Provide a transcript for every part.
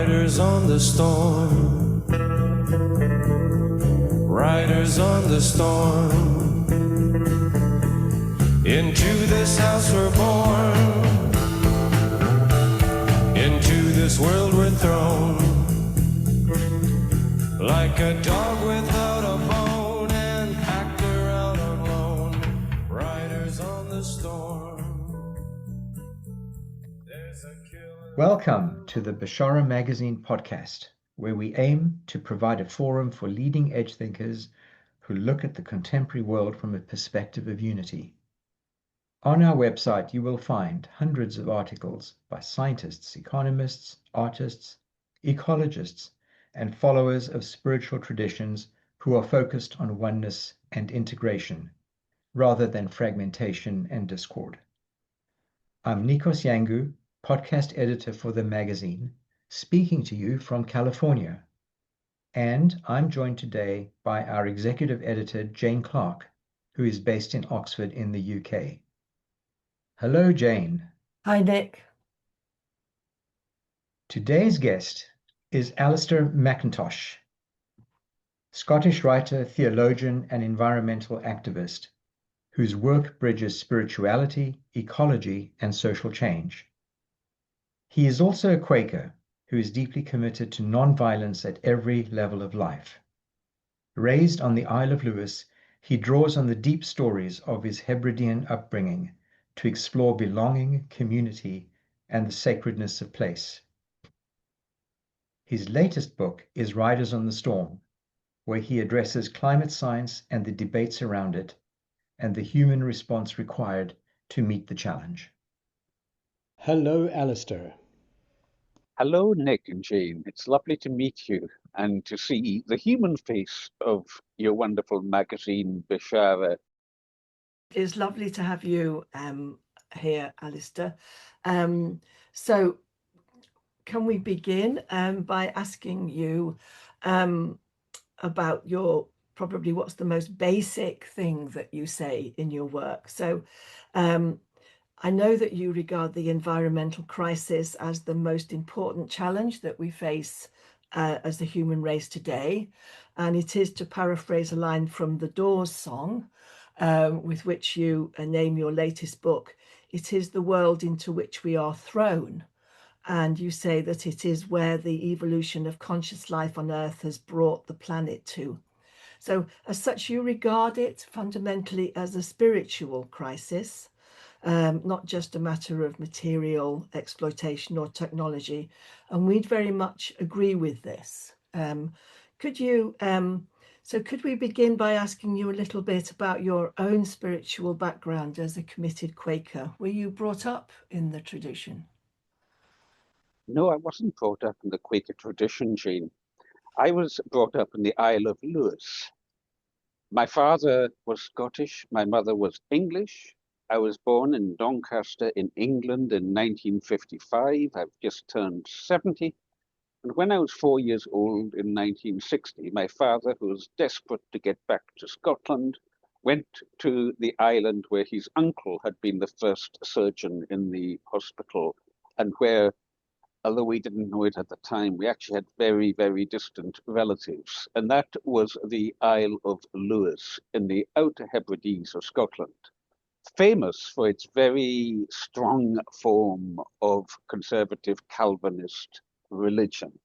Riders on the storm, riders on the storm. Into this house we're born, into this world we're thrown, like a dog without a bone, an actor out on loan. Riders on the storm. There's a killer. Welcome to the Bashara Magazine podcast, where we aim to provide a forum for leading edge thinkers who look at the contemporary world from a perspective of unity. On our website, you will find hundreds of articles by scientists, economists, artists, ecologists, and followers of spiritual traditions who are focused on oneness and integration, rather than fragmentation and discord. I'm Nikos Yangu, podcast editor for the magazine, speaking to you from California. And I'm joined today by our executive editor, Jane Clark, who is based in Oxford in the UK. Hello, Jane. Hi, Nick. Today's guest is Alastair McIntosh, Scottish writer, theologian, and environmental activist, whose work bridges spirituality, ecology, and social change. He is also a Quaker who is deeply committed to nonviolence at every level of life. Raised on the Isle of Lewis, he draws on the deep stories of his Hebridian upbringing to explore belonging, community, and the sacredness of place. His latest book is Riders on the Storm, where he addresses climate science and the debates around it, and the human response required to meet the challenge. Hello, Alistair. Hello, Nick and Jane. It's lovely to meet you and to see the human face of your wonderful magazine, Bashara. It's lovely to have you here, Alistair. So can we begin by asking you about probably what's the most basic thing that you say in your work? So I know that you regard the environmental crisis as the most important challenge that we face as the human race today. And it is, to paraphrase a line from the Doors song, with which you name your latest book, it is the world into which we are thrown. And you say that it is where the evolution of conscious life on Earth has brought the planet to. So as such, you regard it fundamentally as a spiritual crisis, not just a matter of material exploitation or technology. And we'd very much agree with this. Could we begin by asking you a little bit about your own spiritual background as a committed Quaker? Were you brought up in the tradition? No, I wasn't brought up in the Quaker tradition, Jane. I was brought up in the Isle of Lewis. My father was Scottish, my mother was English. I was born in Doncaster in England in 1955. I've just turned 70. And when I was 4 years old in 1960, my father, who was desperate to get back to Scotland, went to the island where his uncle had been the first surgeon in the hospital, and where, although we didn't know it at the time, we actually had very, very distant relatives. And that was the Isle of Lewis in the Outer Hebrides of Scotland, famous for its very strong form of conservative Calvinist religion.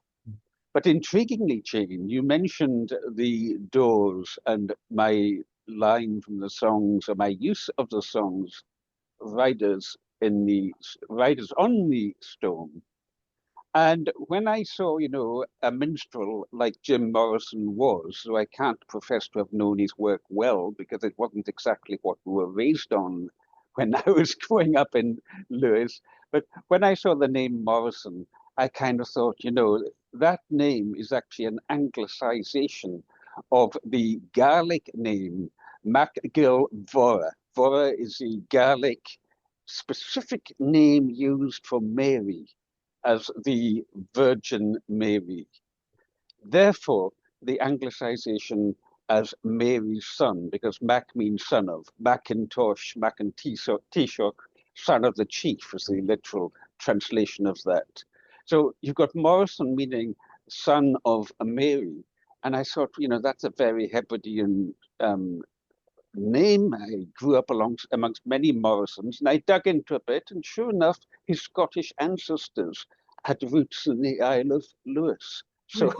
But intriguingly, Jane, you mentioned the Doors and my line from the songs, or my use of the songs, Riders on the Storm. And when I saw, a minstrel like Jim Morrison was, though I can't profess to have known his work well because it wasn't exactly what we were raised on when I was growing up in Lewis, but when I saw the name Morrison, I kind of thought, that name is actually an anglicization of the Gaelic name MacGill Vora. Vora is the Gaelic specific name used for Mary as the Virgin Mary. Therefore, the anglicization as Mary's son, because Mac means son of, McIntosh, Taoiseach, son of the chief is the literal translation of that. So you've got Morrison meaning son of a Mary. And I thought, that's a very Hebridean name. I grew up amongst many Morrisons, and I dug into a bit, and sure enough, his Scottish ancestors had roots in the Isle of Lewis. So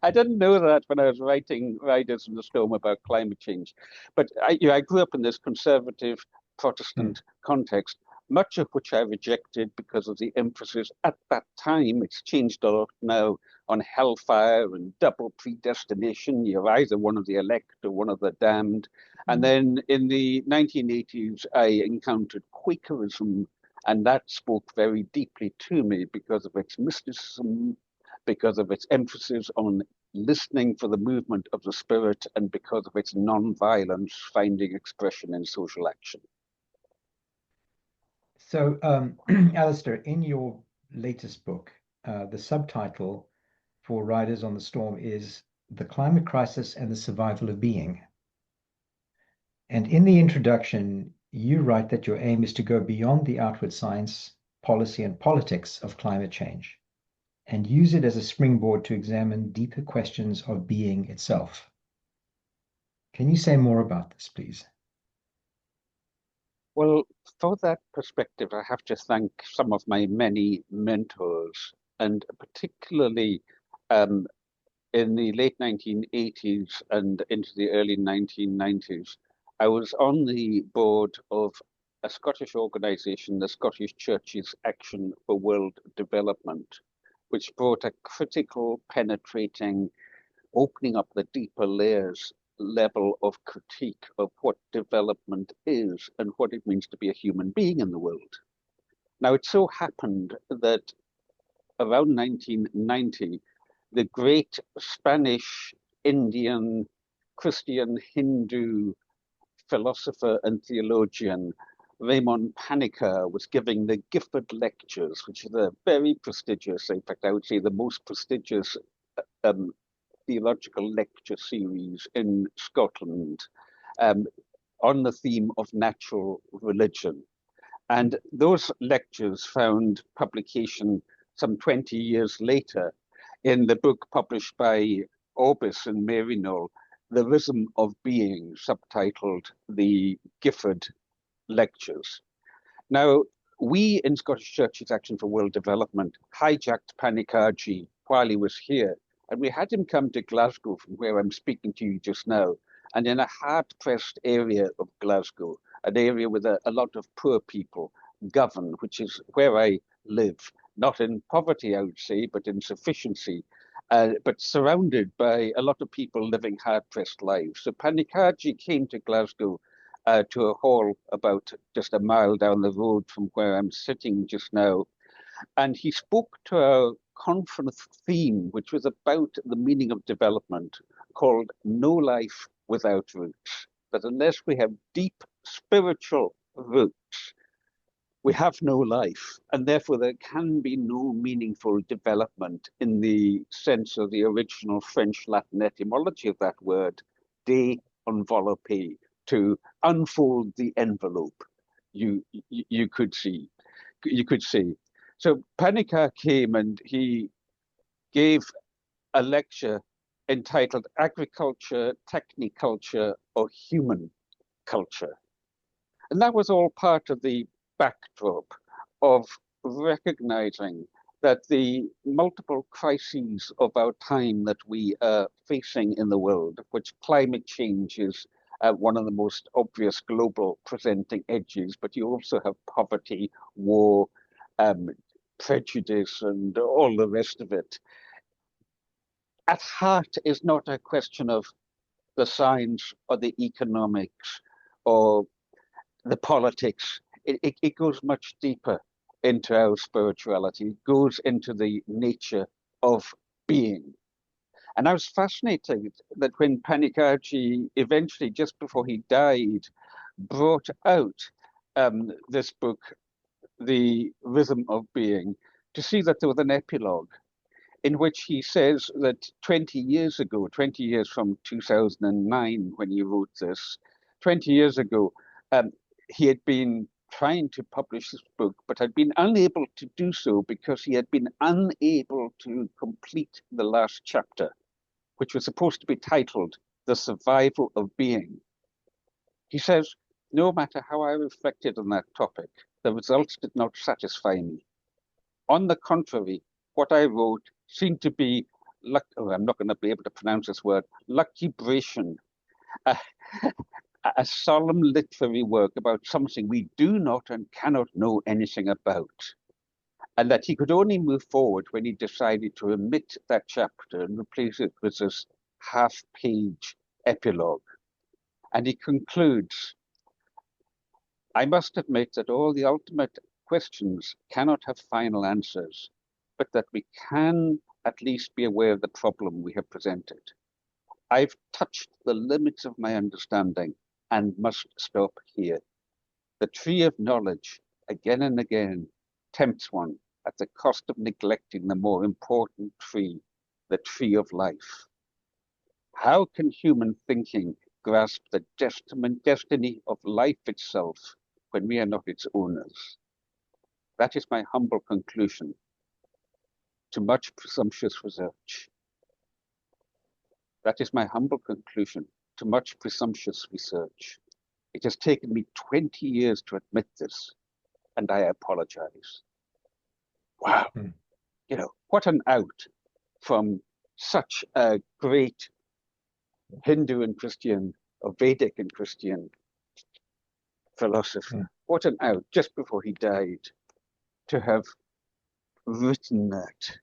I didn't know that when I was writing Riders in the Storm about climate change. But I grew up in this conservative Protestant context, much of which I rejected because of the emphasis at that time. It's changed a lot now on hellfire and double predestination. You're either one of the elect or one of the damned. And then in the 1980s, I encountered Quakerism, and that spoke very deeply to me because of its mysticism, because of its emphasis on listening for the movement of the spirit, and because of its non-violence finding expression in social action. So, Alistair, in your latest book, the subtitle for Riders on the Storm is The Climate Crisis and the Survival of Being. And in the introduction, you write that your aim is to go beyond the outward science, policy, and politics of climate change and use it as a springboard to examine deeper questions of being itself. Can you say more about this, please? Well, for that perspective, I have to thank some of my many mentors, and particularly in the late 1980s and into the early 1990s, I was on the board of a Scottish organisation, the Scottish Church's Action for World Development, which brought a critical, penetrating, opening up the deeper layers level of critique of what development is and what it means to be a human being in the world. Now, it so happened that around 1990, the great Spanish, Indian, Christian, Hindu philosopher and theologian Raymond Panikkar was giving the Gifford Lectures, which is a very prestigious, in fact, I would say the most prestigious theological lecture series in Scotland on the theme of natural religion. And those lectures found publication some 20 years later in the book published by Orbis and Maryknoll, The Rhythm of Being, subtitled The Gifford Lectures. Now, we in Scottish Church's Action for World Development hijacked Panikkarji while he was here, and we had him come to Glasgow, from where I'm speaking to you just now, and in a hard-pressed area of Glasgow, an area with a lot of poor people, Govan, which is where I live, not in poverty, I would say, but in sufficiency, but surrounded by a lot of people living hard-pressed lives. So Panikkarji came to Glasgow to a hall about just a mile down the road from where I'm sitting just now. And he spoke to a conference theme, which was about the meaning of development, called No Life Without Roots. That unless we have deep spiritual roots, we have no life, and therefore there can be no meaningful development in the sense of the original French Latin etymology of that word, de envelopper, to unfold the envelope. You could see. So Panikkar came and he gave a lecture entitled Agriculture, Techniculture, or Human Culture. And that was all part of the backdrop of recognizing that the multiple crises of our time that we are facing in the world, of which climate change is one of the most obvious global presenting edges, but you also have poverty, war, prejudice, and all the rest of it. At heart is not a question of the science or the economics or the politics. It goes much deeper into our spirituality. It goes into the nature of being. And I was fascinated that when Panikkarji eventually, just before he died, brought out this book, The Rhythm of Being, to see that there was an epilogue in which he says that 20 years ago, 20 years from 2009, when he wrote this, 20 years ago, he had been trying to publish this book, but had been unable to do so because he had been unable to complete the last chapter, which was supposed to be titled The Survival of Being. He says, no matter how I reflected on that topic, the results did not satisfy me. On the contrary, what I wrote seemed to be, I'm not going to be able to pronounce this word, lucubration, a solemn literary work about something we do not and cannot know anything about. And that he could only move forward when he decided to omit that chapter and replace it with this half-page epilogue. And he concludes, I must admit that all the ultimate questions cannot have final answers, but that we can at least be aware of the problem we have presented. I've touched the limits of my understanding and must stop here. The tree of knowledge, again and again, tempts one at the cost of neglecting the more important tree, the tree of life. How can human thinking grasp the destiny of life itself when we are not its owners? That is my humble conclusion to much presumptuous research. That is my humble conclusion to much presumptuous research. It has taken me 20 years to admit this, and I apologize. Wow. You know, what an out from such a great Hindu and Christian, or Vedic and Christian philosopher. What an out, just before he died, to have written that.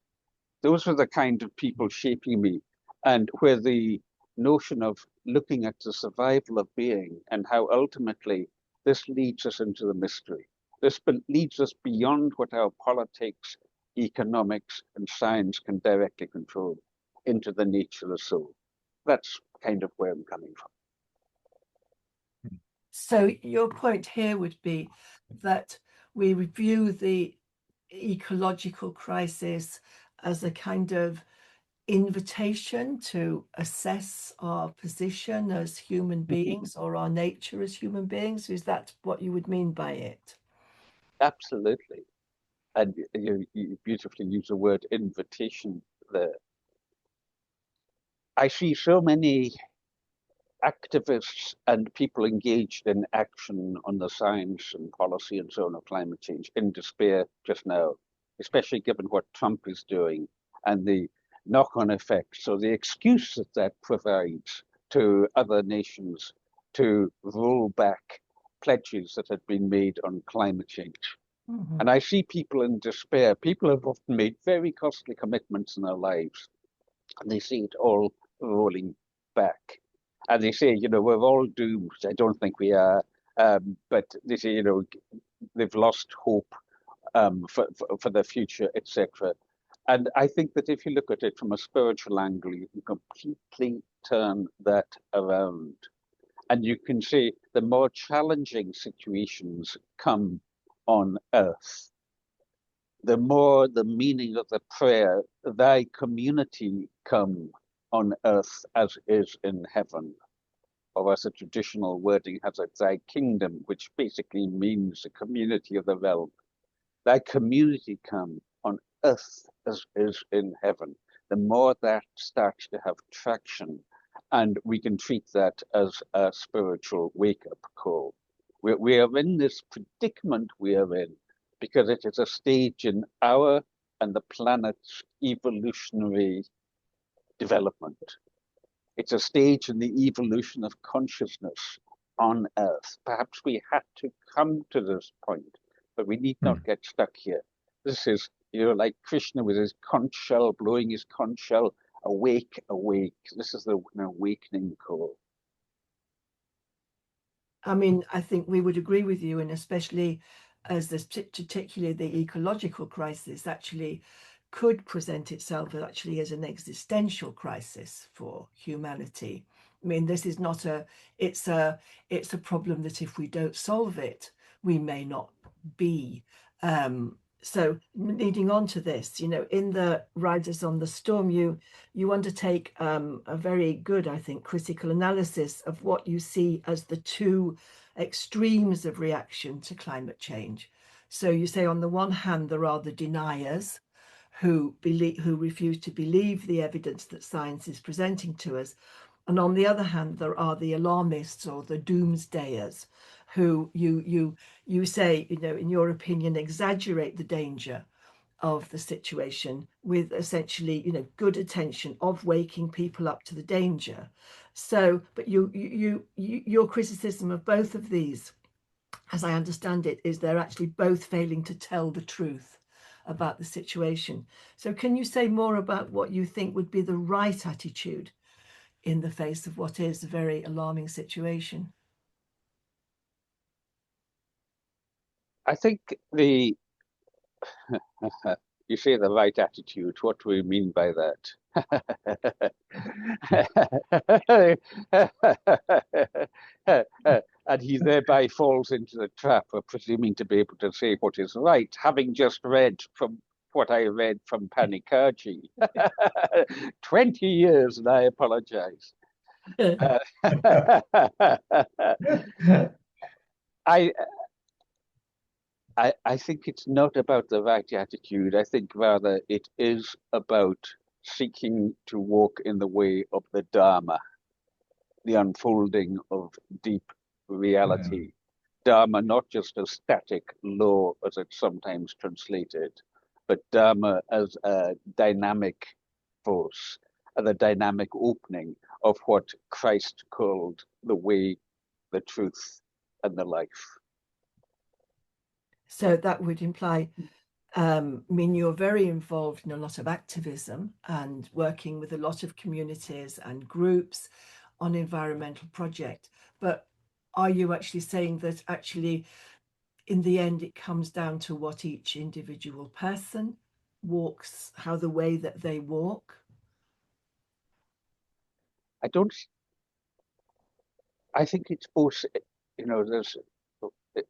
Those were the kind of people shaping me, and where the notion of looking at the survival of being and how ultimately this leads us into the mystery. This leads us beyond what our politics, economics, and science can directly control, into the nature of the soul. That's kind of where I'm coming from. So your point here would be that we view the ecological crisis as a kind of invitation to assess our position as human beings or our nature as human beings. Is that what you would mean by it? Absolutely. And you beautifully use the word invitation there. I see so many activists and people engaged in action on the science and policy and so on of climate change in despair just now, especially given what Trump is doing and the knock-on effects, or the excuse that that provides to other nations to roll back pledges that had been made on climate change. Mm-hmm. And I see people in despair. People have often made very costly commitments in their lives, and they see it all rolling back. And they say, you know, we're all doomed. I don't think we are. But they say, you know, they've lost hope for the future, etc. And I think that if you look at it from a spiritual angle, you can completely turn that around. And you can say the more challenging situations come on earth, the more the meaning of the prayer, thy community come on earth as is in heaven, or as the traditional wording has it, thy kingdom, which basically means the community of the realm. Thy community come on earth as is in heaven. The more that starts to have traction, and we can treat that as a spiritual wake-up call. We are in this predicament we are in because it is a stage in our and the planet's evolutionary development. It's a stage in the evolution of consciousness on Earth. Perhaps we had to come to this point, but we need not get stuck here. This is, you know, like Krishna with his conch shell, blowing his conch shell, awake, awake. This is an awakening call. I mean, I think we would agree with you, and especially as this, particularly the ecological crisis actually could present itself actually as an existential crisis for humanity. I mean, this is not it's a problem that if we don't solve it, we may not be so leading on to this, you know, in the Riders on the Storm, you undertake a very good, I think, critical analysis of what you see as the two extremes of reaction to climate change. So you say, on the one hand, there are the deniers who refuse to believe the evidence that science is presenting to us. And on the other hand, there are the alarmists or the doomsdayers who you say, you know, in your opinion, exaggerate the danger of the situation with essentially, you know, good attention of waking people up to the danger. So, but your criticism of both of these, as I understand it, is they're actually both failing to tell the truth about the situation. So can you say more about what you think would be the right attitude in the face of what is a very alarming situation? I think the you say the right attitude. What do we mean by that? And he thereby falls into the trap of presuming to be able to say what is right, having just read from what I read from Panikaji. 20 years, and I apologize. I think it's not about the right attitude. I think rather it is about seeking to walk in the way of the Dharma, the unfolding of deep reality. Dharma, not just a static law as it's sometimes translated, but Dharma as a dynamic force, and the dynamic opening of what Christ called the way, the truth, and the life. So that would imply, I mean, you're very involved in a lot of activism and working with a lot of communities and groups on environmental projects. But are you actually saying that actually, in the end, it comes down to what each individual person walks, how the way that they walk? I think it's both, you know, there's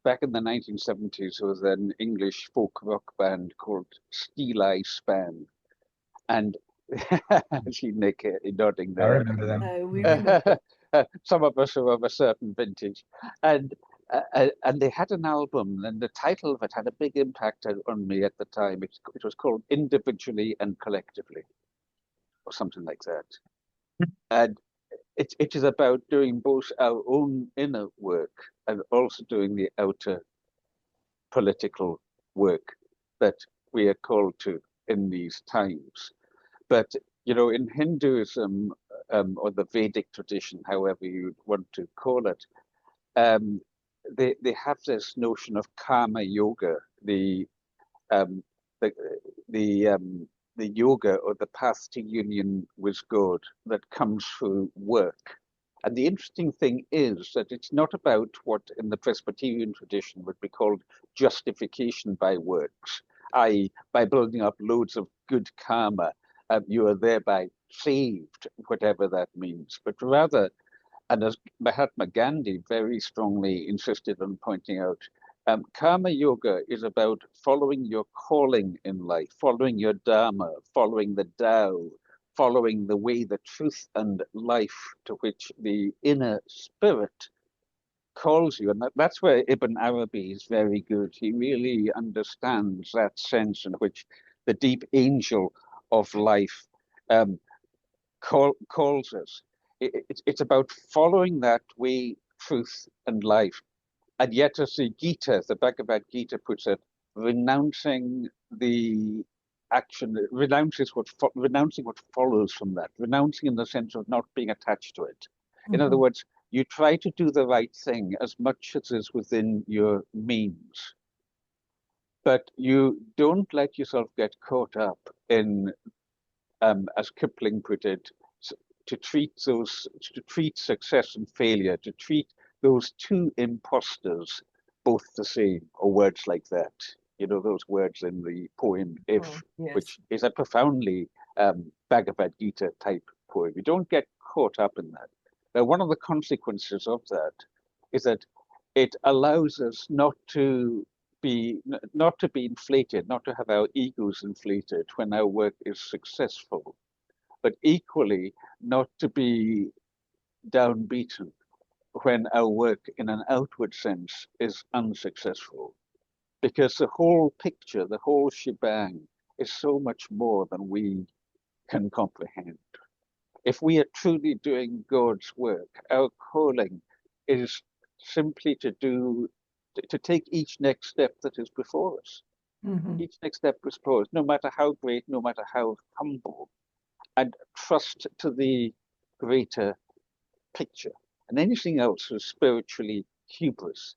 back in the 1970s, there was an English folk rock band called Steel Eye Span. And I see Nick nodding I there. remember them. We remember. Some of us are of a certain vintage. And they had an album, and the title of it had a big impact on me at the time. It was called Individually and Collectively, or something like that. And it is about doing both our own inner work and also doing the outer political work that we are called to in these times. But, you know, in Hinduism, or the Vedic tradition, however you want to call it, they have this notion of karma yoga, the yoga or the path to union with God that comes through work. And the interesting thing is that it's not about what in the Presbyterian tradition would be called justification by works, i.e., by building up loads of good karma, you are thereby saved, whatever that means. But rather, and as Mahatma Gandhi very strongly insisted on pointing out, karma yoga is about following your calling in life, following your dharma, following the Tao, following the way, the truth and life to which the inner spirit calls you. And that's where Ibn Arabi is very good. He really understands that sense in which the deep angel of life calls us. It's about following that way, truth and life. And yet, as the Gita, the Bhagavad Gita puts it, renouncing the action, renouncing what follows from that, renouncing in the sense of not being attached to it. In other words, you try to do the right thing as much as is within your means, but you don't let yourself get caught up in, as Kipling put it, to treat success and failure, to treat those two imposters both the same, or words like that. You know, those words in the poem If, Yes. which is a profoundly Bhagavad Gita type poem. You don't get caught up in that. Now, one of the consequences of that is that it allows us not to not to be inflated, not to have our egos inflated when our work is successful, but equally not to be downbeaten when our work in an outward sense is unsuccessful. Because the whole picture, the whole shebang is so much more than we can comprehend. If we are truly doing God's work, our calling is simply to take each next step that is before us. Mm-hmm. Each next step before us, no matter how great, no matter how humble, and trust to the greater picture. And anything else is spiritually hubris.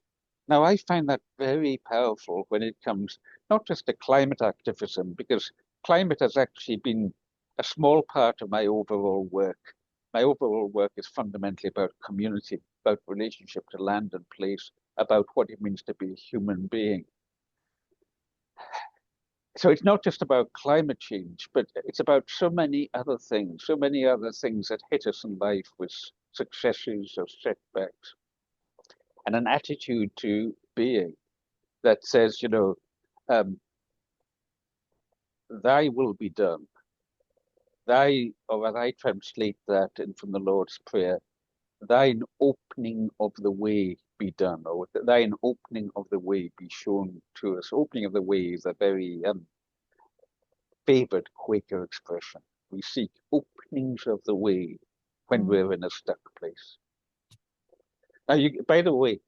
Now, I find that very powerful when it comes not just to climate activism, because climate has actually been a small part of my overall work. My overall work is fundamentally about community, about relationship to land and place, about what it means to be a human being. So it's not just about climate change, but it's about so many other things that hit us in life with successes or setbacks, and an attitude to being that says, thy will be done. Or as I translate that in from the Lord's Prayer, thine opening of the way be done, or thine opening of the way be shown to us. Opening of the way is a very favored Quaker expression. We seek openings of the way when we're in a stuck place. Now, by the way,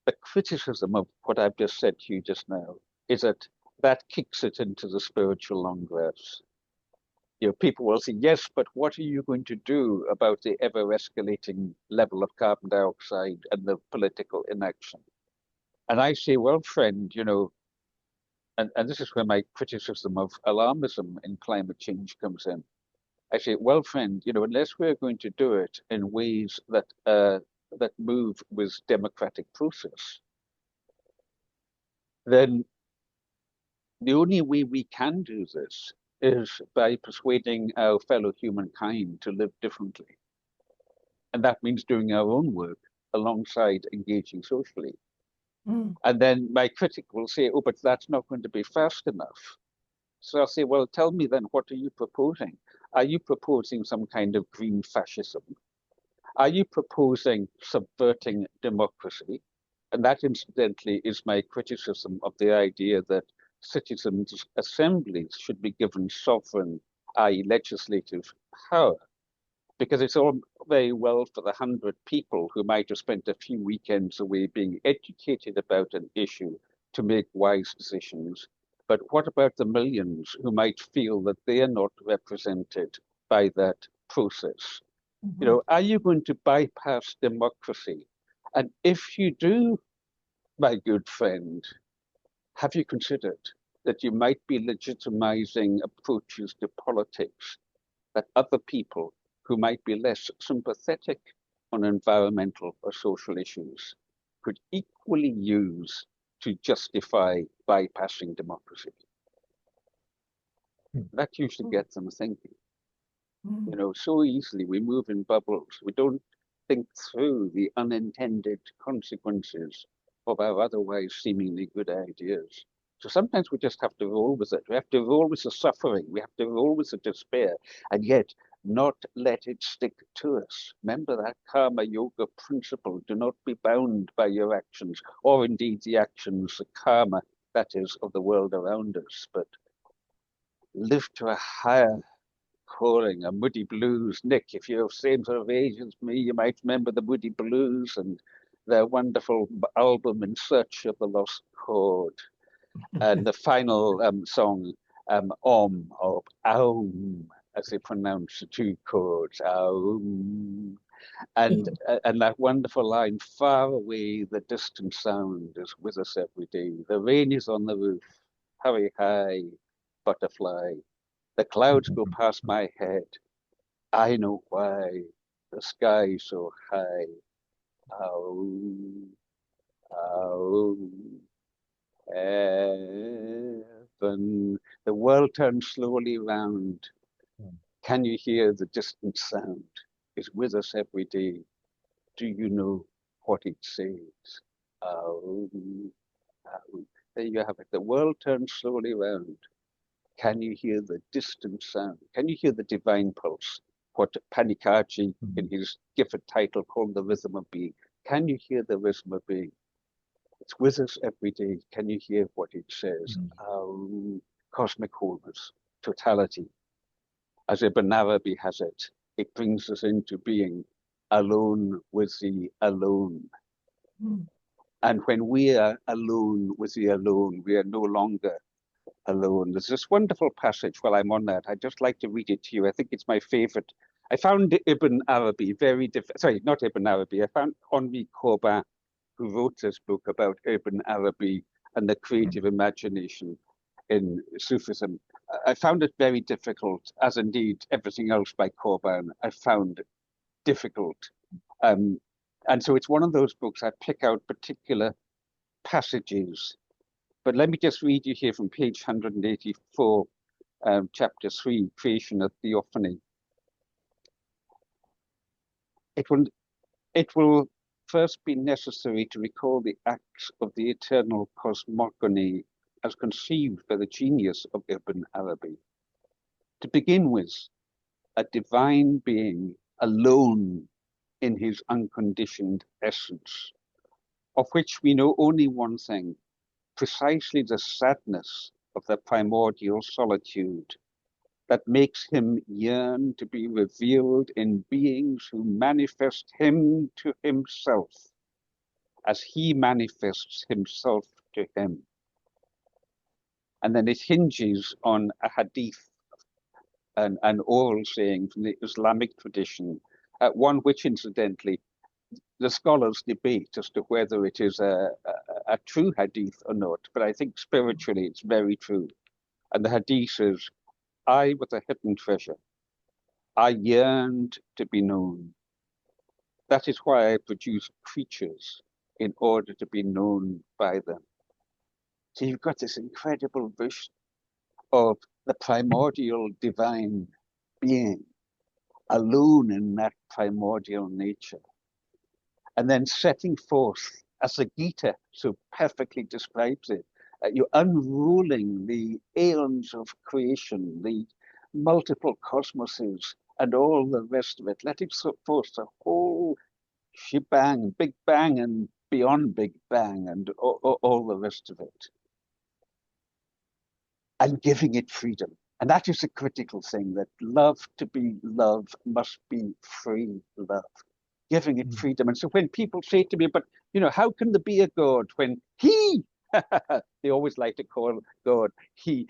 the criticism of what I've just said to you just now is that kicks it into the spiritual long grass. People will say, yes, but what are you going to do about the ever-escalating level of carbon dioxide and the political inaction? And I say, well, friend, and this is where my criticism of alarmism in climate change comes in. I say, well, friend, unless we're going to do it in ways that move with democratic process, then the only way we can do this is by persuading our fellow humankind to live differently. And that means doing our own work alongside engaging socially. And then my critic will say, oh, but that's not going to be fast enough. So I'll say, well, tell me then, what are you proposing? Are you proposing some kind of green fascism? Are you proposing subverting democracy? And that, incidentally, is my criticism of the idea that citizens' assemblies should be given sovereign, i.e. legislative power, because it's all very well for the 100 people who might have spent a few weekends away being educated about an issue to make wise decisions. But what about the millions who might feel that they are not represented by that process? Are you going to bypass democracy? And if you do, my good friend, have you considered that you might be legitimizing approaches to politics that other people who might be less sympathetic on environmental or social issues could equally use to justify bypassing democracy? That usually gets them thinking. So easily we move in bubbles. We don't think through the unintended consequences of our otherwise seemingly good ideas. So sometimes we just have to roll with it. We have to roll with the suffering. We have to roll with the despair, and yet not let it stick to us. Remember that karma yoga principle. Do not be bound by your actions, or indeed the actions, the karma, that is, of the world around us, but live to a higher calling, a Moody Blues. Nick, if you're the same sort of age as me, you might remember the Moody Blues and their wonderful album In Search of the Lost Chord. And the final song, Om, or Aum, as they pronounce the two chords, Aum. And that wonderful line, far away the distant sound is with us every day. The rain is on the roof, hurry high, butterfly. The clouds go past my head. I know why the sky so high. Aum, Aum. Heaven. The world turns slowly round. Can you hear the distant sound? It's with us every day. Do you know what it says? Oh, There you have it. The world turns slowly round. Can you hear the distant sound? Can you hear the divine pulse? What Panikaji in his gifted title called the rhythm of being. Can you hear the rhythm of being? It's with us every day. Can you hear what it says? Cosmic wholeness, totality. As Ibn Arabi has it, it brings us into being alone with the alone. And when we are alone with the alone, we are no longer alone. There's this wonderful passage while I'm on that. I'd just like to read it to you. I think it's my favorite. I found Ibn Arabi very different. Sorry, not Ibn Arabi. I found Henri Corbin, who wrote this book about Ibn Arabi and the creative imagination in Sufism. I found it very difficult, as indeed everything else by Corbin, I found difficult. And so it's one of those books I pick out particular passages. But let me just read you here from page 184, chapter 3, Creation of Theophany. It will first be necessary to recall the acts of the eternal cosmogony as conceived by the genius of Ibn Arabi. To begin with, a divine being alone in his unconditioned essence, of which we know only one thing, precisely the sadness of the primordial solitude that makes him yearn to be revealed in beings who manifest him to himself as he manifests himself to him. And then it hinges on a hadith, an oral saying from the Islamic tradition, one which incidentally the scholars debate as to whether it is a true hadith or not, but I think spiritually it's very true. And the hadith is, I was a hidden treasure. I yearned to be known. That is why I produced creatures in order to be known by them. So you've got this incredible vision of the primordial divine being alone in that primordial nature. And then setting forth, as the Gita so perfectly describes it, you're unrolling the aeons of creation, the multiple cosmoses, and all the rest of it, letting forth the whole shebang, Big Bang and beyond Big Bang, and all the rest of it. And giving it freedom. And that is a critical thing, that love to be love must be free love. Giving it freedom. And so when people say to me, but, how can there be a God when he, they always like to call God he,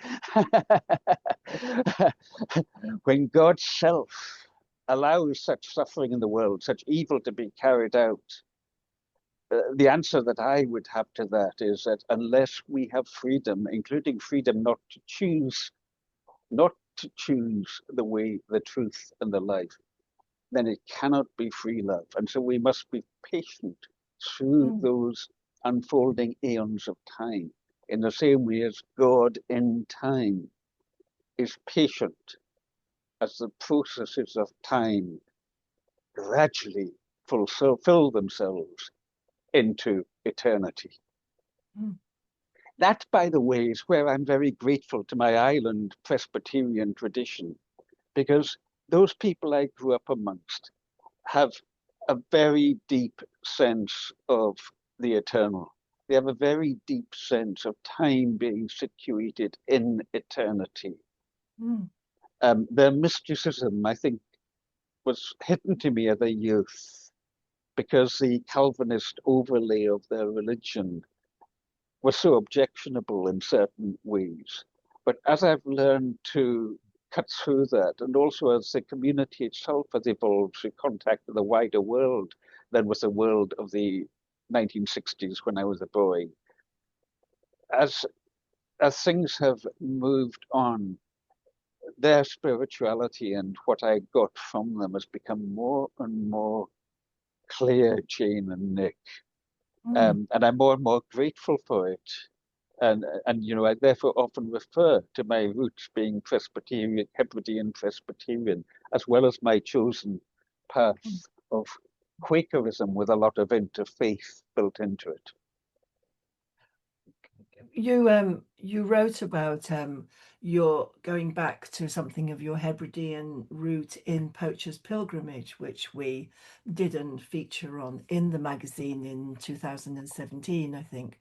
when God's self allows such suffering in the world, such evil to be carried out, the answer that I would have to that is that unless we have freedom, including freedom not to choose the way, the truth, and the life, then it cannot be free love. And so we must be patient through those unfolding aeons of time, in the same way as God in time is patient as the processes of time gradually fulfill themselves into eternity. That, by the way, is where I'm very grateful to my island Presbyterian tradition, because those people I grew up amongst have a very deep sense of the eternal. They have a very deep sense of time being situated in eternity. Their mysticism, I think, was hidden to me as a youth, because the Calvinist overlay of their religion was so objectionable in certain ways. But as I've learned to cut through that, and also as the community itself has evolved through contact with the wider world than with the world of the 1960s when I was a boy, as things have moved on, their spirituality and what I got from them has become more and more clear, Jane and Nick. And I'm more and more grateful for it. And I therefore often refer to my roots being Presbyterian, Hebridian Presbyterian, as well as my chosen path of Quakerism with a lot of interfaith built into it. you wrote about your going back to something of your Hebridean route in Poacher's Pilgrimage, which we didn't feature on in the magazine in 2017, I think.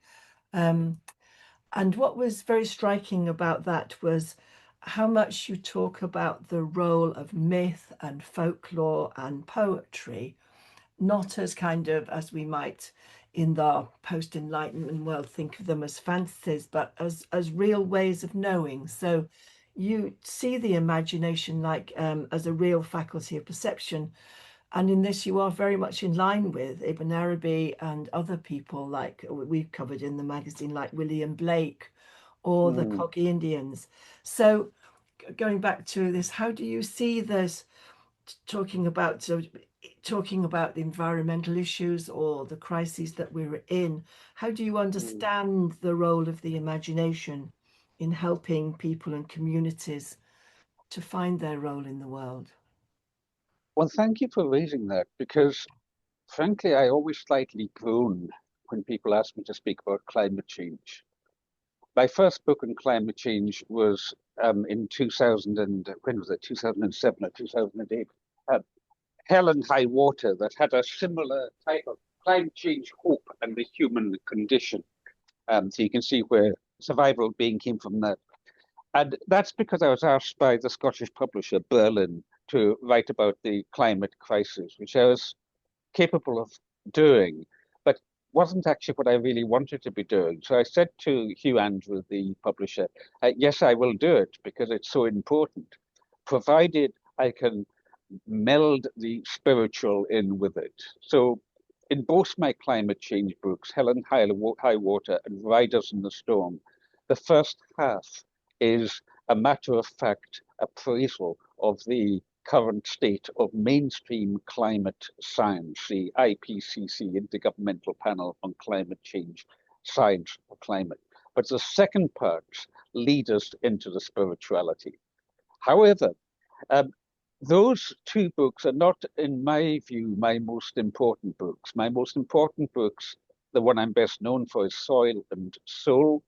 And what was very striking about that was how much you talk about the role of myth and folklore and poetry, not as kind of as we might in the post-enlightenment world think of them as fantasies, but as real ways of knowing. So you see the imagination like as a real faculty of perception. And in this, you are very much in line with Ibn Arabi and other people like we've covered in the magazine, like William Blake or the Coggy Indians. So going back to this, how do you see this talking about the environmental issues or the crises that we're in? How do you understand the role of the imagination in helping people and communities to find their role in the world? Well, thank you for raising that, because frankly, I always slightly groan when people ask me to speak about climate change. My first book on climate change was in 2000 and when was it? 2007 or 2008. Hell and High Water, that had a similar title, Climate Change, Hope and the Human Condition. So you can see where survival being came from that. And that's because I was asked by the Scottish publisher Berlin to write about the climate crisis, which I was capable of doing, but wasn't actually what I really wanted to be doing. So I said to Hugh Andrew, the publisher, yes, I will do it because it's so important, provided I can meld the spiritual in with it. So in both my climate change books, Hell and High Water and Riders in the Storm, the first half is a matter-of-fact appraisal of the current state of mainstream climate science, the IPCC, Intergovernmental Panel on Climate Change, Science for Climate. But the second part leads us into the spirituality. However, those two books are not, in my view, my most important books. My most important books, the one I'm best known for is Soil and Soul,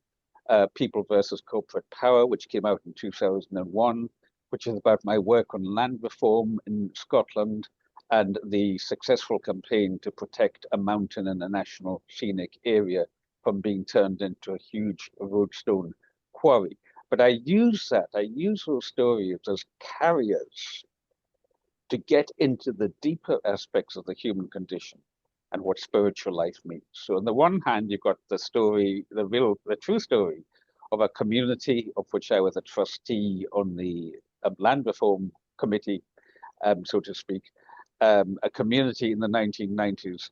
People versus Corporate Power, which came out in 2001, which is about my work on land reform in Scotland and the successful campaign to protect a mountain and a national scenic area from being turned into a huge roadstone quarry. But I use those stories as carriers to get into the deeper aspects of the human condition and what spiritual life means. So on the one hand, you've got the story, the true story of a community of which I was a trustee on the land reform committee, so to speak, a community in the 1990s,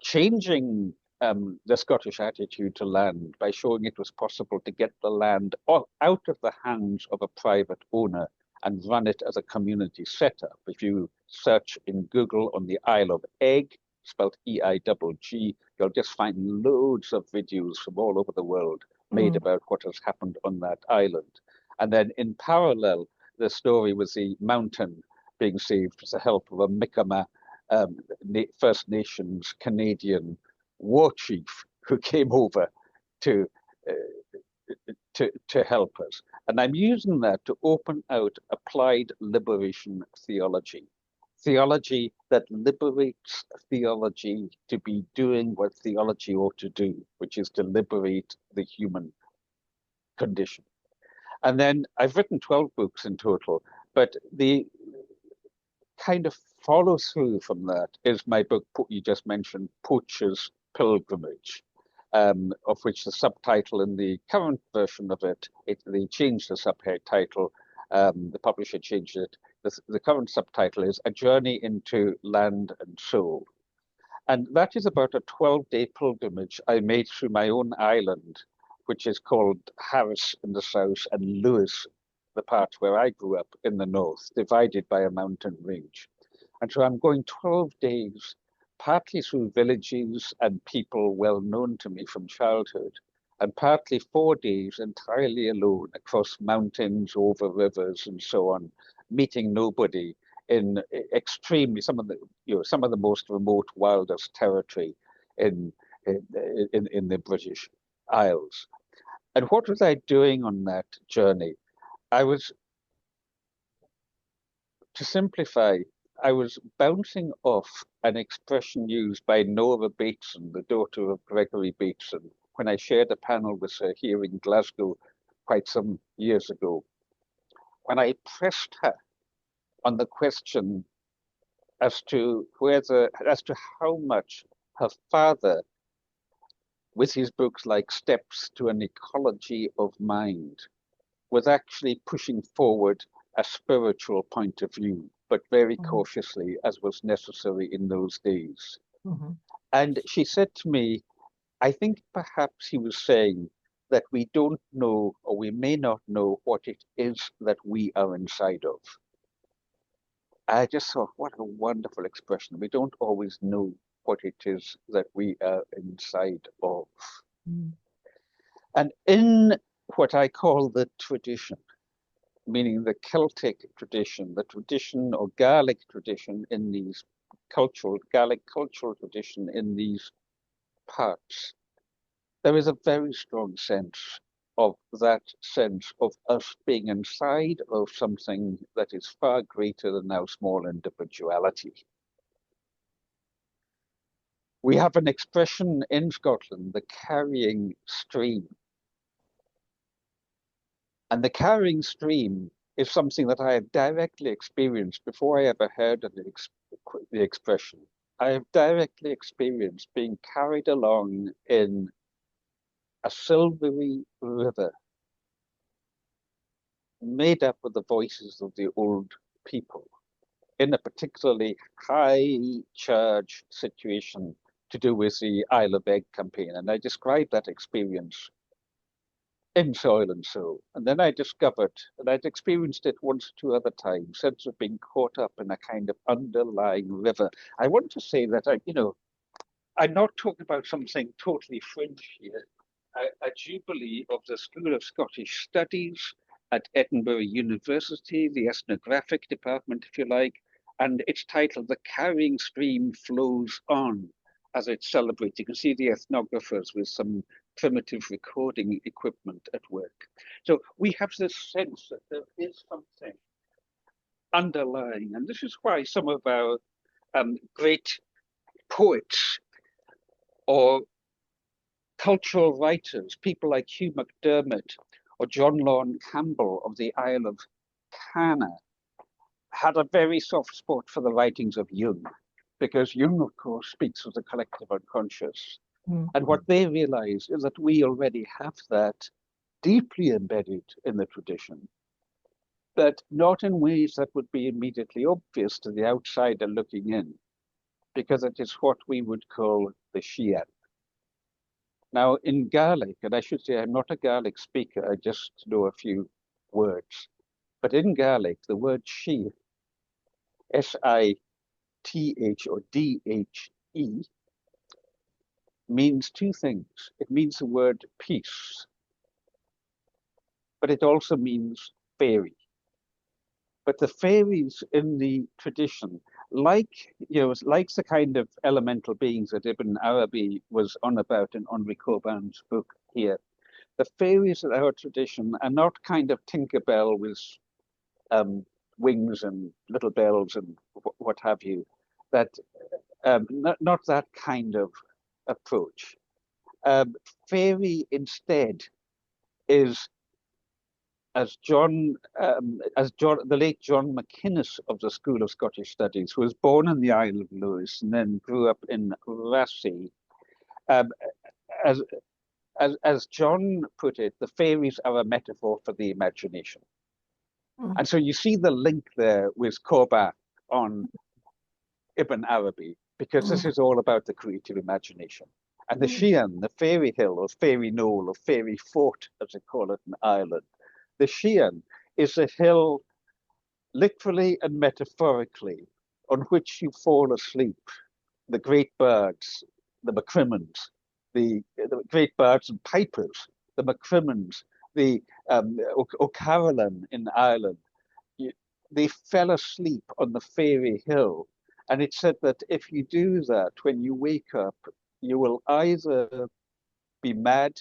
changing the Scottish attitude to land by showing it was possible to get the land out of the hands of a private owner and run it as a community setup. If you search in Google on the Isle of Eigg, spelled E-I-G-G, you'll just find loads of videos from all over the world made about what has happened on that island. And then in parallel, the story was the mountain being saved with the help of a Mi'kmaq First Nations Canadian war chief who came over to help us. And I'm using that to open out applied liberation theology. Theology that liberates theology to be doing what theology ought to do, which is to liberate the human condition. And then I've written 12 books in total, but the kind of follow through from that is my book you just mentioned, Poacher's Pilgrimage, of which the subtitle in the current version of it, they changed the subtitle, the publisher changed it. The current subtitle is A Journey into Land and Soul. And that is about a 12-day pilgrimage I made through my own island, which is called Harris in the south and Lewis, the part where I grew up, in the north, divided by a mountain range. And so I'm going 12 days, partly through villages and people well known to me from childhood, and partly 4 days entirely alone across mountains, over rivers, and so on, meeting nobody in extremely some of the most remote, wildest territory in the British Isles. And what was I doing on that journey? I was, to simplify, I was bouncing off an expression used by Nora Bateson, the daughter of Gregory Bateson, when I shared a panel with her here in Glasgow quite some years ago, when I pressed her on the question as to how much her father, with his books like Steps to an Ecology of Mind, was actually pushing forward a spiritual point of view, but very cautiously, as was necessary in those days. And she said to me, I think perhaps he was saying that we don't know, or we may not know, what it is that we are inside of. I just thought, what a wonderful expression. We don't always know what it is that we are inside of. And in what I call the tradition, meaning the Celtic tradition, the tradition or Gaelic tradition in these Gaelic cultural tradition in these parts, there is a very strong sense of us being inside of something that is far greater than our small individuality. We have an expression in Scotland, the carrying stream. And the carrying stream is something that I have directly experienced before I ever heard of the expression. I have directly experienced being carried along in a silvery river made up of the voices of the old people in a particularly high charge situation to do with the Isle of Eigg campaign. And I described that experience in Soil and Soul. And then I discovered, and I'd experienced it once or two other times, sense of being caught up in a kind of underlying river. I want to say that I'm not talking about something totally fringe here. A jubilee of the School of Scottish Studies at Edinburgh University, the ethnographic department, if you like, and it's titled The Carrying Stream Flows On, as it's celebrated. You can see the ethnographers with some primitive recording equipment at work. So we have this sense that there is something underlying, and this is why some of our great poets or cultural writers, people like Hugh MacDermott or John Lorne Campbell of the Isle of Canna, had a very soft spot for the writings of Jung, because Jung, of course, speaks of the collective unconscious. And what they realize is that we already have that deeply embedded in the tradition, but not in ways that would be immediately obvious to the outsider looking in, because it is what we would call the Shian. Now, in Gaelic, and I should say I'm not a Gaelic speaker, I just know a few words, but in Gaelic, the word she, S-I-T-H or D-H-E, means two things. It means the word peace, but it also means fairy. But the fairies in the tradition, like the kind of elemental beings that Ibn Arabi was on about in Henri Corbin's book here, the fairies in our tradition are not kind of Tinkerbell with wings and little bells and what have you. That not that kind of approach. Fairy instead is, as the late John McInnes of the School of Scottish Studies, who was born in the Isle of Lewis and then grew up in Rassay, as John put it, the fairies are a metaphor for the imagination. And so you see the link there with Corbin on Ibn Arabi, because this is all about the creative imagination. And the Shian, the fairy hill or fairy knoll or fairy fort, as they call it in Ireland, the Shian is a hill, literally and metaphorically, on which you fall asleep. The great birds, the Macrimans, the great birds and pipers, the Macrimans, the O'Carolan in Ireland, they fell asleep on the fairy hill. And it said that if you do that, when you wake up, you will either be mad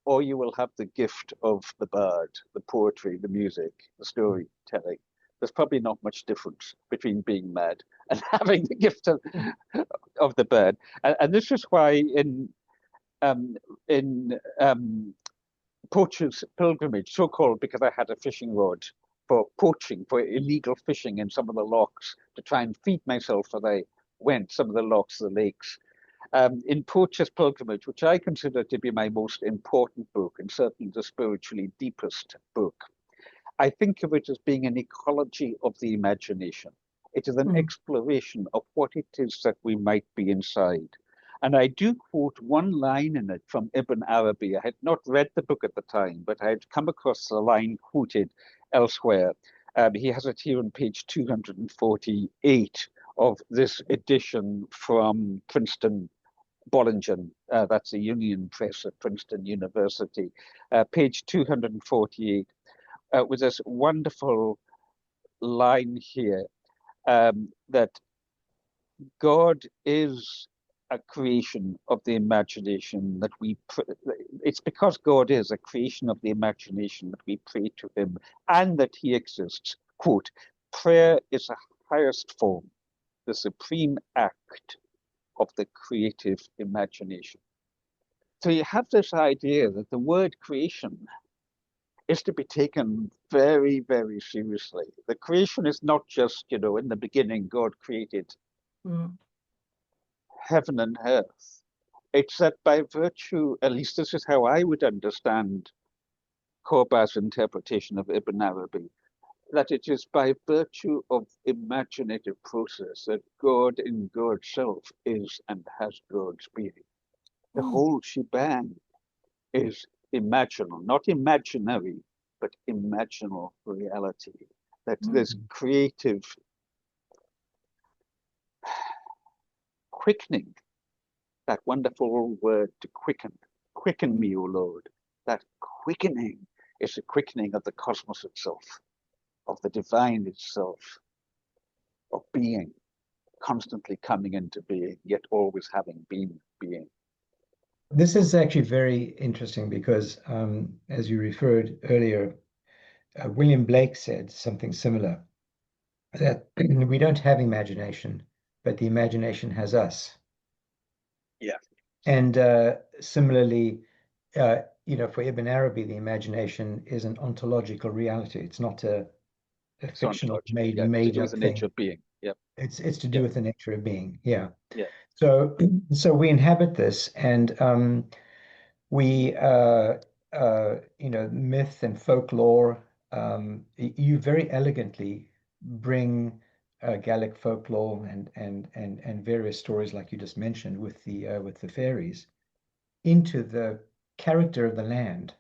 or you will have the gift of the bard, the poetry, the music, the storytelling. There's probably not much difference between being mad and having the gift of the bird. And this is why in Poacher's pilgrimage, so called because I had a fishing rod for poaching, for illegal fishing in some of the lochs to try and feed myself as I went, some of the lochs, the lakes. In Poacher's pilgrimage, which I consider to be my most important book and certainly the spiritually deepest book, I think of it as being an ecology of the imagination. It is an exploration of what it is that we might be inside. And I do quote one line in it from Ibn Arabi. I had not read the book at the time, but I had come across the line quoted elsewhere. He has it here on page 248 of this edition from Princeton Bollingen. That's the Union Press at Princeton University. Page 248, with this wonderful line here that God is a creation of the imagination that it's because God is a creation of the imagination that we pray to him and that he exists. Quote, prayer is the highest form, the supreme act of the creative imagination. So you have this idea that the word creation is to be taken very, very seriously. The creation is not just, in the beginning, God created heaven and earth. It's that by virtue, at least this is how I would understand Corba's interpretation of Ibn Arabi, that it is by virtue of imaginative process that God in God's self is and has God's being. The whole shebang is imaginal, not imaginary, but imaginal reality. That this creative quickening, that wonderful word to quicken me, O Lord, that quickening is the quickening of the cosmos itself, of the divine itself, of being, constantly coming into being, yet always having been being. This is actually very interesting because, as you referred earlier, William Blake said something similar, that we don't have imagination, but the imagination has us. Yeah. And similarly, for Ibn Arabi, the imagination is an ontological reality. It's not a fictional made up the nature thing. of being. Yeah. It's to do with the nature of being. Yeah. Yeah. So we inhabit this, and we myth and folklore. You very elegantly bring Gaelic folklore and various stories like you just mentioned with the fairies into the character of the land.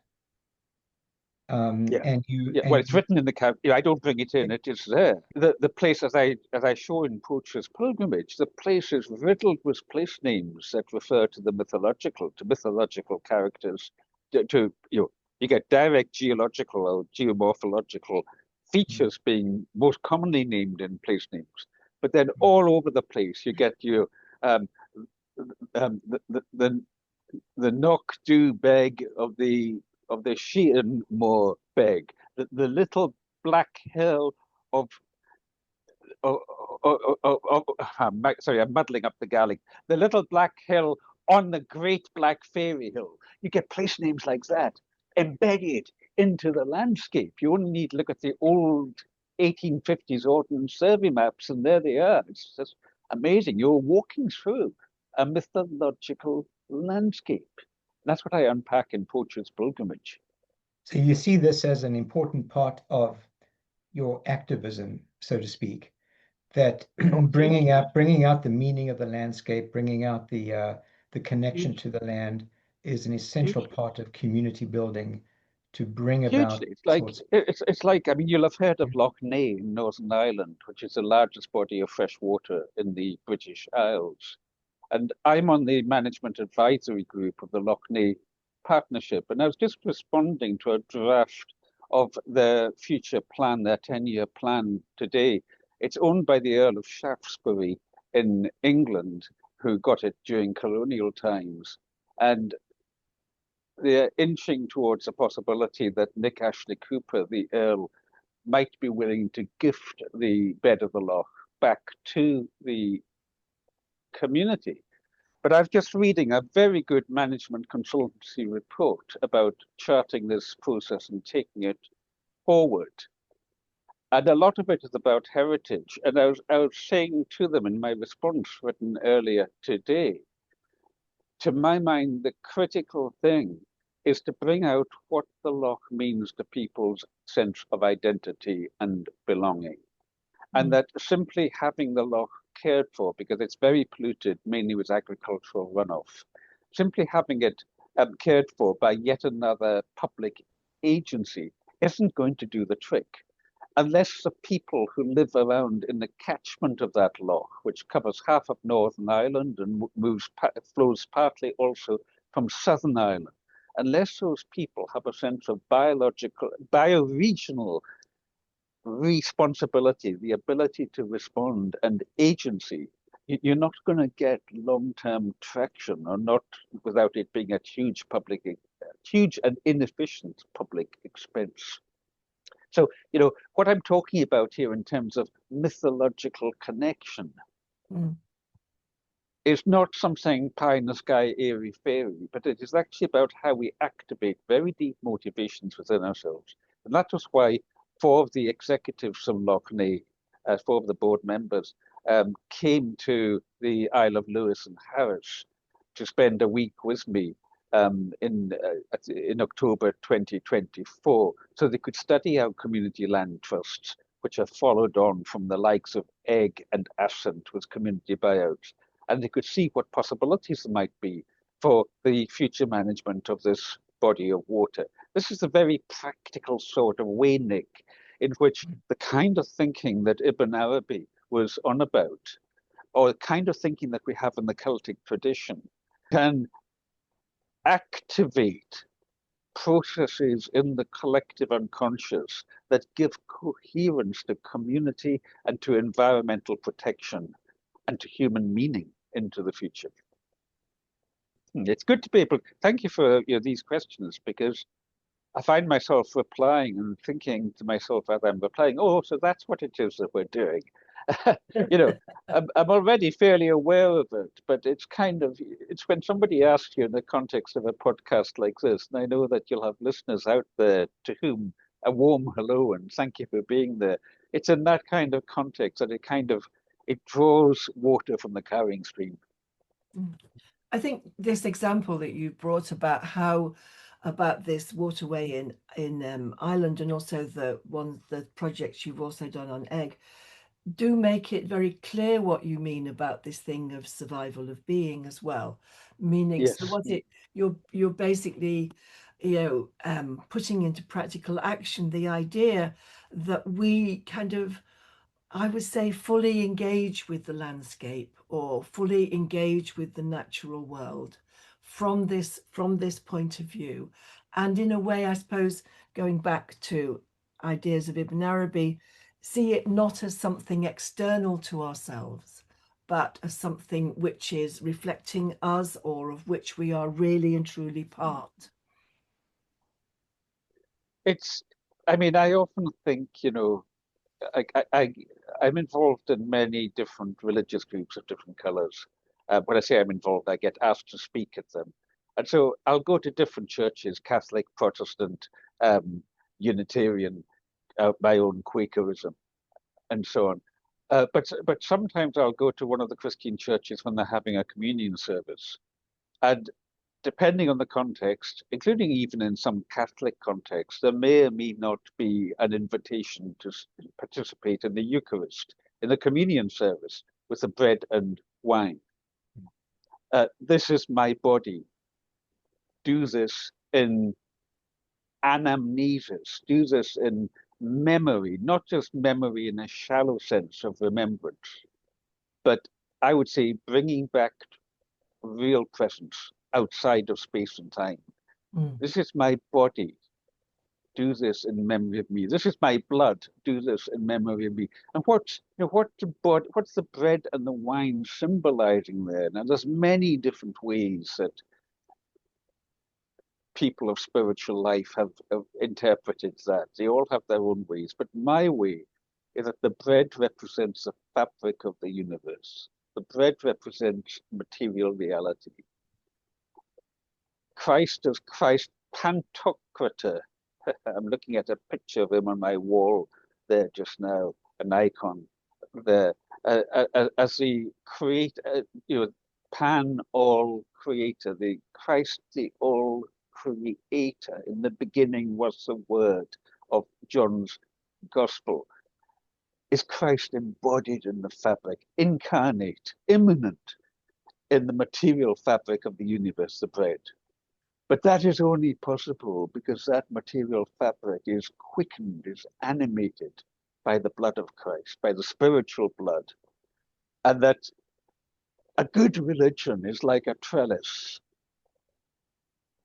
And well, it's written in the character. I don't bring it in; it is there. The place, as I show in Poacher's pilgrimage, the place is riddled with place names that refer to mythological characters. You get direct geological or geomorphological features being most commonly named in place names, but then all over the place you get the Knock Do Beg of the Sheehan Moor Beg, the little black hill of sorry, I'm muddling up the Gaelic. The little black hill on the Great Black Fairy Hill. You get place names like that embedded into the landscape. You only need to look at the old 1850s Ordnance Survey maps, and there they are. It's just amazing. You're walking through a mythological landscape. That's what I unpack in Poacher's pilgrimage. So you see this as an important part of your activism, so to speak, that bringing out the meaning of the landscape, bringing out the connection to the land is an essential part of community building to bring about. It's like, I mean, you'll have heard of Loch Ness in Northern Ireland, which is the largest body of fresh water in the British Isles. And I'm on the management advisory group of the Loch Ness Partnership. And I was just responding to a draft of their future plan, their 10-year plan today. It's owned by the Earl of Shaftesbury in England, who got it during colonial times. And they're inching towards a possibility that Nick Ashley Cooper, the Earl, might be willing to gift the bed of the loch back to the community. But I've just reading a very good management consultancy report about charting this process and taking it forward. And a lot of it is about heritage. And I was saying to them in my response written earlier today, to my mind, the critical thing is to bring out what the loch means to people's sense of identity and belonging. And that simply having the loch cared for, because it's very polluted, mainly with agricultural runoff, simply having it cared for by yet another public agency isn't going to do the trick. Unless the people who live around in the catchment of that loch, which covers half of Northern Ireland and flows partly also from Southern Ireland, unless those people have a sense of bioregional responsibility, the ability to respond, and agency, you're not going to get long-term traction, or not without it being a huge and inefficient public expense. So, what I'm talking about here in terms of mythological connection is not something pie in the sky, airy fairy, but it is actually about how we activate very deep motivations within ourselves. And that was why 4 of the executives from Loch Ness, 4 of the board members, came to the Isle of Lewis and Harris to spend a week with me in October 2024, so they could study our community land trusts, which are followed on from the likes of Eigg and Ascent with community buyouts, and they could see what possibilities there might be for the future management of this body of water. This is a very practical sort of way, Nick, in which the kind of thinking that Ibn Arabi was on about, or the kind of thinking that we have in the Celtic tradition, can activate processes in the collective unconscious that give coherence to community and to environmental protection and to human meaning into the future. It's good to be able. Thank you for these questions, because I find myself replying and thinking to myself as I'm replying, oh, so that's what it is that we're doing. I'm already fairly aware of it, but it's when somebody asks you in the context of a podcast like this, and I know that you'll have listeners out there to whom a warm hello and thank you for being there. It's in that kind of context that it draws water from the carrying stream. I think this example that you brought about this waterway in Ireland, and also the projects you've also done on Eigg, do make it very clear what you mean about this thing of survival of being as well. Meaning, yes. So what you're basically, putting into practical action the idea that we kind of, I would say, fully engage with the landscape, or fully engage with the natural world from this point of view. And in a way, I suppose, going back to ideas of Ibn Arabi, see it not as something external to ourselves, but as something which is reflecting us, or of which we are really and truly part. I often think, I'm involved in many different religious groups of different colors. When I say I'm involved, I get asked to speak at them. And so I'll go to different churches, Catholic, Protestant, Unitarian, my own Quakerism, and so on. But sometimes I'll go to one of the Christian churches when they're having a communion service. And depending on the context, including even in some Catholic contexts, there may or may not be an invitation to participate in the Eucharist, in the communion service, with the bread and wine. This is my body. Do this in anamnesis. Do this in memory, not just memory in a shallow sense of remembrance, but I would say bringing back real presence outside of space and time. This is my body. Do this in memory of me. This is my blood. Do this in memory of me. And what's the bread and the wine symbolizing there? Now, there's many different ways that people of spiritual life have interpreted that. They all have their own ways, but my way is that the bread represents the fabric of the universe. The bread represents material reality. Christ is Christ Pantocrator. I'm looking at a picture of him on my wall there just now, an icon there. As the Pan all creator, the Christ, the all creator. In the beginning was the word of John's gospel. Is Christ embodied in the fabric, incarnate, immanent in the material fabric of the universe, the bread? But that is only possible because that material fabric is quickened, is animated by the blood of Christ, by the spiritual blood. And that a good religion is like a trellis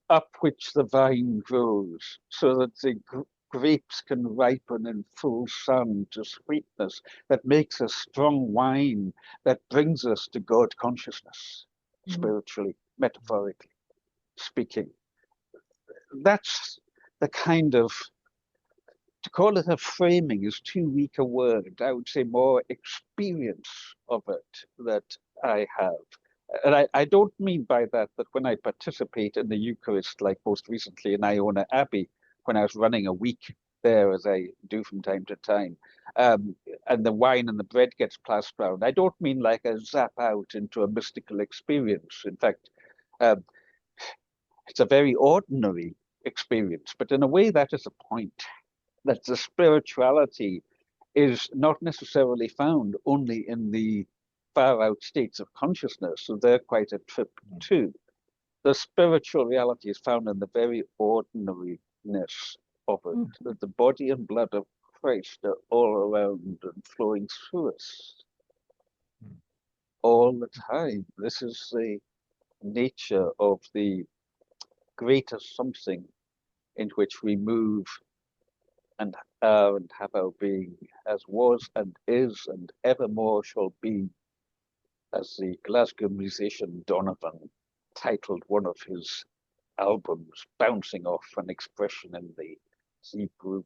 up which the vine grows so that the grapes can ripen in full sun to sweetness, that makes us strong wine, that brings us to God consciousness, spiritually, metaphorically speaking. That's the kind of, to call it a framing is too weak a word. I would say more experience of it that I have. And I don't mean by that when I participate in the Eucharist, like most recently in Iona Abbey, when I was running a week there, as I do from time to time, and the wine and the bread gets passed round. I don't mean like a zap out into a mystical experience. In fact, it's a very ordinary experience, but in a way that is the point, that the spirituality is not necessarily found only in the far out states of consciousness, so they're quite a trip too. The spiritual reality is found in the very ordinariness of it, that the body and blood of Christ are all around and flowing through us all the time. This is the nature of the greater something in which we move and have our being, as was and is and evermore shall be, as the Glasgow musician Donovan titled one of his albums, bouncing off an expression in the Hebrew.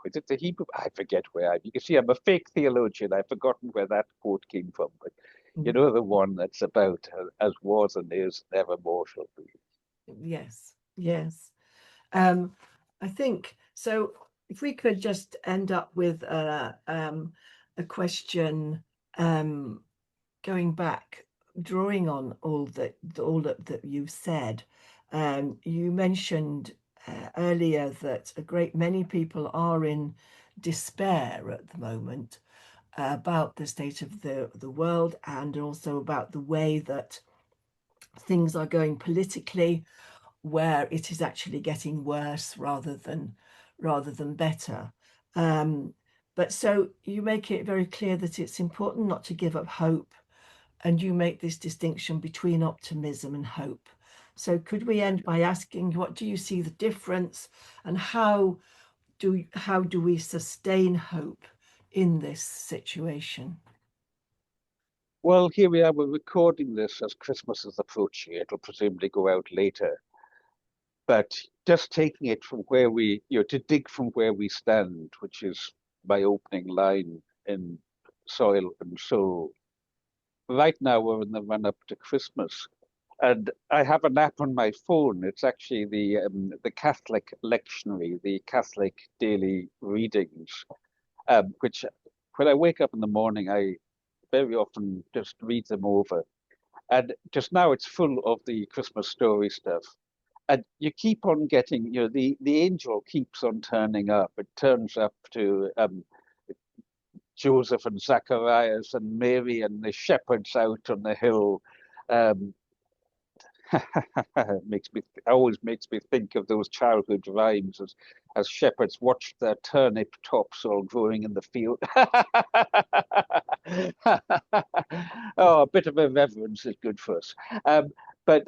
Is it the Hebrew? I forget where. You can see I'm a fake theologian. I've forgotten where that quote came from, but you know the one that's about as was and is, evermore shall be. Yes, yes. I think so. If we could just end up with a question, going back, drawing on all that you've said. You mentioned earlier that a great many people are in despair at the moment about the state of the world, and also about the way that things are going politically, where it is actually getting worse rather than better. But so you make it very clear that it's important not to give up hope, and you make this distinction between optimism and hope. So could we end by asking, what do you see the difference, and how do we sustain hope in this situation? Well, here we are. We're recording this as Christmas is approaching. It'll presumably go out later. But just taking it from where we, to dig from where we stand, which is my opening line in Soil and Soul. Right now, we're in the run-up to Christmas. And I have an app on my phone. It's actually the Catholic lectionary, the Catholic daily readings, which when I wake up in the morning, I very often just read them over. And just now it's full of the Christmas story stuff. And you keep on getting, the angel keeps on turning up. It turns up to Joseph and Zacharias and Mary and the shepherds out on the hill. Always makes me think of those childhood rhymes as shepherds watched their turnip tops all growing in the field. Oh, a bit of irreverence is good for us. But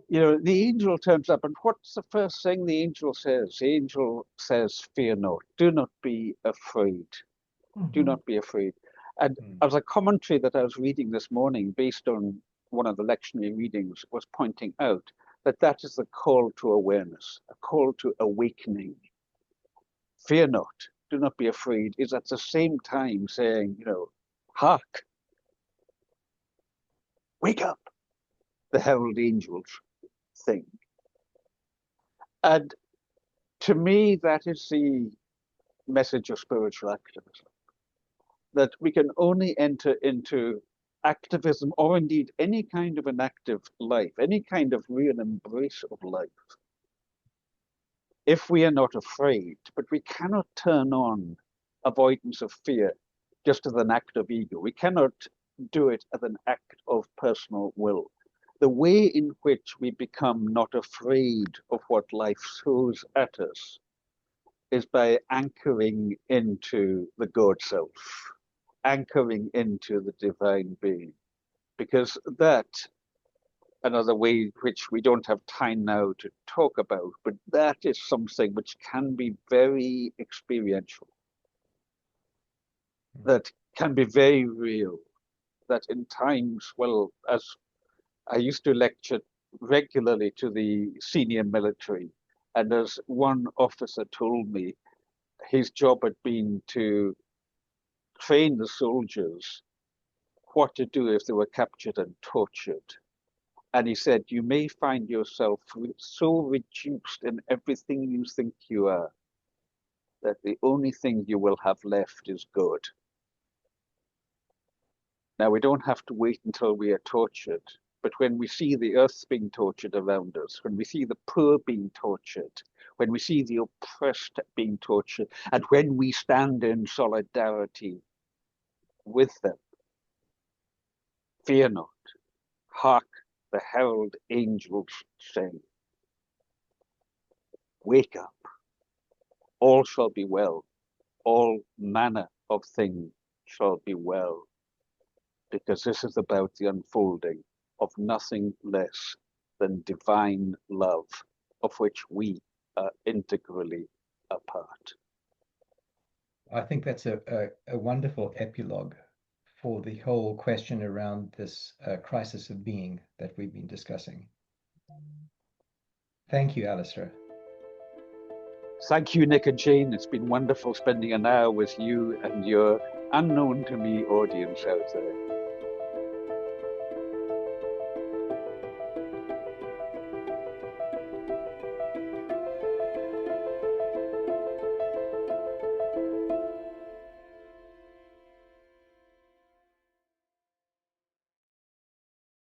the angel turns up, and what's the first thing the angel says? The angel says, "Fear not. Do not be afraid. Do not be afraid." And as a commentary that I was reading this morning, based on one of the lectionary readings, was pointing out that is the call to awareness, a call to awakening. Fear not, do not be afraid, is at the same time saying, hark, wake up, the herald angels thing. And to me, that is the message of spiritual activism, that we can only enter into activism, or indeed any kind of an active life, any kind of real embrace of life, if we are not afraid. But we cannot turn on avoidance of fear just as an act of ego. We cannot do it as an act of personal will. The way in which we become not afraid of what life throws at us is by anchoring into the God self, anchoring into the divine being. Because that, another way which we don't have time now to talk about, but that is something which can be very experiential, that can be very real, that in times, well, as I used to lecture regularly to the senior military, and as one officer told me, his job had been to train the soldiers what to do if they were captured and tortured. And he said, you may find yourself so reduced in everything you think you are, that the only thing you will have left is God. Now, we don't have to wait until we are tortured, but when we see the earth being tortured around us, when we see the poor being tortured, when we see the oppressed being tortured, and when we stand in solidarity with them, fear not, hark, the herald angels sing. Wake up, all shall be well, all manner of things shall be well, because this is about the unfolding of nothing less than divine love, of which we are integrally a part. I think that's a wonderful epilogue for the whole question around this crisis of being that we've been discussing. Thank you, Alistair. Thank you, Nick and Jane. It's been wonderful spending an hour with you and your unknown to me audience out there.